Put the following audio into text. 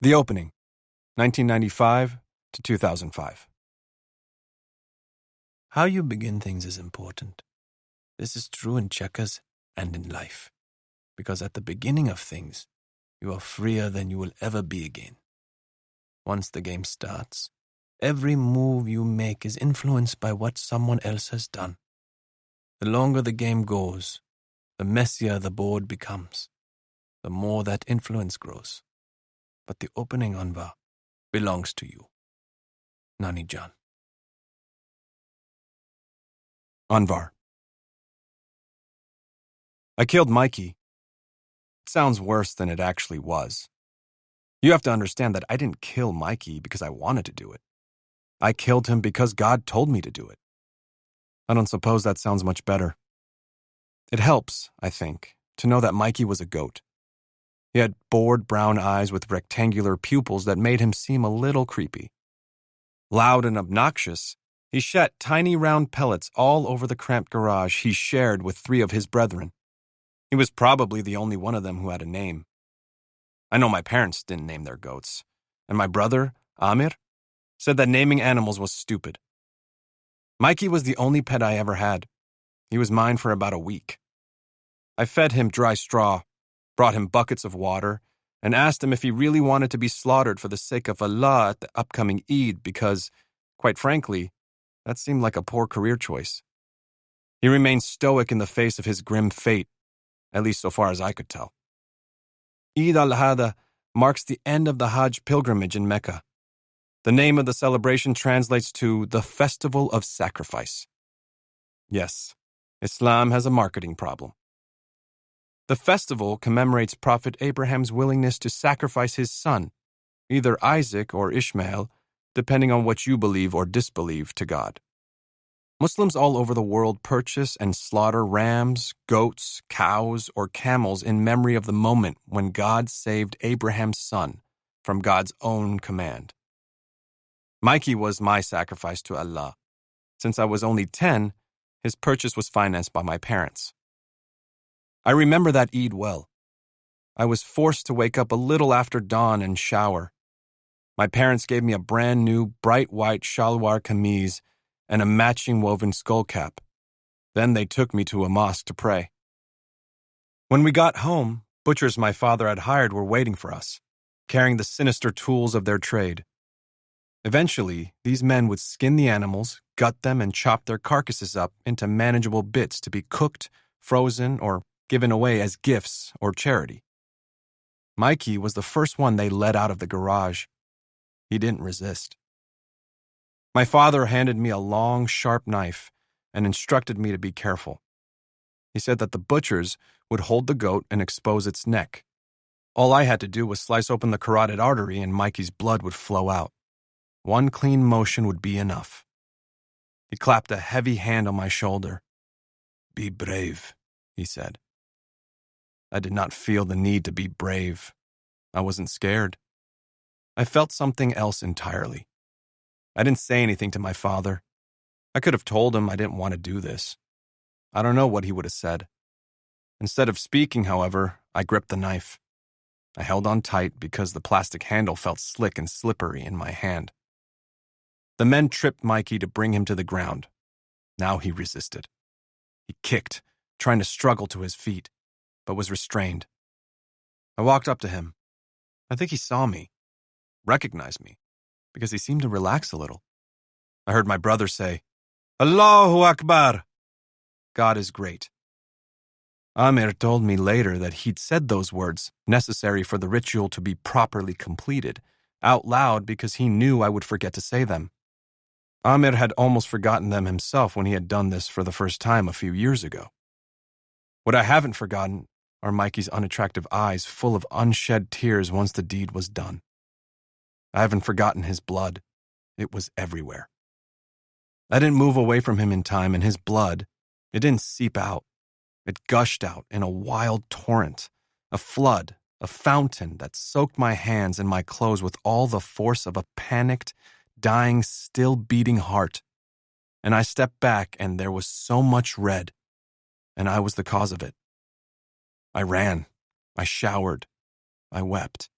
The Opening, 1995 to 2005. How you begin things is important. This is true in checkers and in life, because at the beginning of things, you are freer than you will ever be again. Once the game starts, every move you make is influenced by what someone else has done. The longer the game goes, the messier the board becomes, the more that influence grows. But the opening, Anvar, belongs to you. Nani Jan. Anvar. I killed Mikey. It sounds worse than it actually was. You have to understand that I didn't kill Mikey because I wanted to do it. I killed him because God told me to do it. I don't suppose that sounds much better. It helps, I think, to know that Mikey was a goat. He had bored brown eyes with rectangular pupils that made him seem a little creepy. Loud and obnoxious, he shat tiny round pellets all over the cramped garage he shared with 3 of his brethren. He was probably the only one of them who had a name. I know my parents didn't name their goats, and my brother, Amir, said that naming animals was stupid. Mikey was the only pet I ever had. He was mine for about a week. I fed him dry straw, brought him buckets of water, and asked him if he really wanted to be slaughtered for the sake of Allah at the upcoming Eid because, quite frankly, that seemed like a poor career choice. He remained stoic in the face of his grim fate, at least so far as I could tell. Eid al-Adha marks the end of the Hajj pilgrimage in Mecca. The name of the celebration translates to the Festival of Sacrifice. Yes, Islam has a marketing problem. The festival commemorates Prophet Abraham's willingness to sacrifice his son, either Isaac or Ishmael, depending on what you believe or disbelieve, to God. Muslims all over the world purchase and slaughter rams, goats, cows, or camels in memory of the moment when God saved Abraham's son from God's own command. Mikey was my sacrifice to Allah. Since I was only 10, his purchase was financed by my parents. I remember that Eid well. I was forced to wake up a little after dawn and shower. My parents gave me a brand new bright white shalwar kameez and a matching woven skull cap. Then they took me to a mosque to pray. When we got home, butchers my father had hired were waiting for us, carrying the sinister tools of their trade. Eventually, these men would skin the animals, gut them, and chop their carcasses up into manageable bits to be cooked, frozen, or given away as gifts or charity. Mikey was the first one they let out of the garage. He didn't resist. My father handed me a long, sharp knife and instructed me to be careful. He said that the butchers would hold the goat and expose its neck. All I had to do was slice open the carotid artery and Mikey's blood would flow out. One clean motion would be enough. He clapped a heavy hand on my shoulder. "Be brave," he said. I did not feel the need to be brave. I wasn't scared. I felt something else entirely. I didn't say anything to my father. I could have told him I didn't want to do this. I don't know what he would have said. Instead of speaking, however, I gripped the knife. I held on tight because the plastic handle felt slick and slippery in my hand. The men tripped Mikey to bring him to the ground. Now he resisted. He kicked, trying to struggle to his feet, but was restrained. I walked up to him. I think he saw me, recognized me, because he seemed to relax a little. I heard my brother say, "Allahu Akbar!" God is great. Amir told me later that he'd said those words, necessary for the ritual to be properly completed, out loud because he knew I would forget to say them. Amir had almost forgotten them himself when he had done this for the first time a few years ago. What I haven't forgotten are Mikey's unattractive eyes full of unshed tears once the deed was done. I haven't forgotten his blood. It was everywhere. I didn't move away from him in time, and his blood, it didn't seep out. It gushed out in a wild torrent, a flood, a fountain that soaked my hands and my clothes with all the force of a panicked, dying, still beating heart. And I stepped back, and there was so much red, and I was the cause of it. I ran. I showered. I wept.